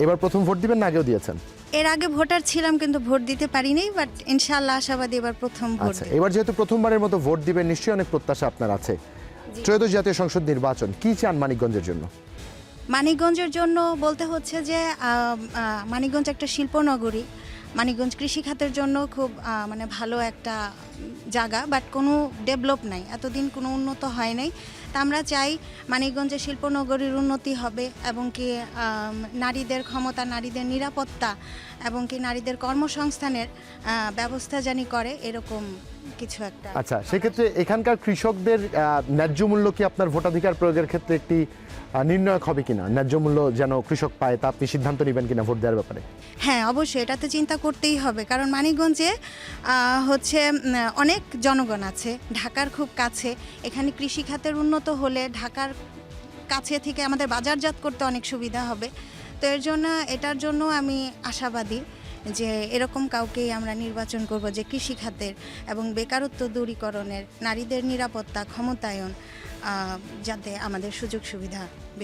এবার প্রথম ভোট দিবেন না আগেও দিয়েছেন? এর আগে ভোটার ছিলাম কিন্তু ভোট দিতে পারিনি, বাট ইনশাআল্লাহ আশাবাদী এবার প্রথম ভোট আচ্ছা, দেব। এবার যেহেতু প্রথমবারের মতো ভোট দিবেন, নিশ্চয়ই অনেক প্রত্যাশা আপনার আছে। ত্রয়োদশ জাতীয় সংসদ নির্বাচন কি চান মানিকগঞ্জের জন্য? মানিকগঞ্জের জন্য বলতে হচ্ছে যে মানিকগঞ্জ একটা শিল্পনগরী। মানিকগঞ্জ কৃষি খাতের জন্য খুব মানে ভালো একটা জায়গা, বাট কোনো ডেভেলপ নাই, এতদিন কোনো উন্নত হয় নাই। তা আমরা চাই মানিকগঞ্জের শিল্পনগরীর উন্নতি হবে এবং কি নারীদের ক্ষমতা, নারীদের নিরাপত্তা এবং কি নারীদের কর্মসংস্থানের ব্যবস্থা জানি করে, এরকম কিছু একটা। আচ্ছা, সেক্ষেত্রে এখানকার কৃষকদের ন্যায্য মূল্য কি আপনার ভোটাধিকার প্রয়োগের ক্ষেত্রে একটি নির্ণায়ক হবে কিনা? ন্যায্য মূল্য যেন কৃষক পায়, তা আপনি সিদ্ধান্ত নেবেন কিনা ভোট দেওয়ার ব্যাপারে? হ্যাঁ, অবশ্যই এটা তো চিন্তা করতেই হবে, কারণ মানিকগঞ্জে হচ্ছে অনেক জনগণ আছে, ঢাকার খুব কাছে। এখানে কৃষি খাতের উন্নত হলে ঢাকার কাছে থেকে আমাদের বাজারজাত করতে অনেক সুবিধা হবে। তো এটার জন্য আমি আশাবাদী যে এরকম কাউকেই আমরা নির্বাচন করব যে কৃষি খাতের এবং বেকারত্ব দূরীকরণের, নারীদের নিরাপত্তা, ক্ষমতায়ন, যাতে আমাদের সুযোগ সুবিধা বেশি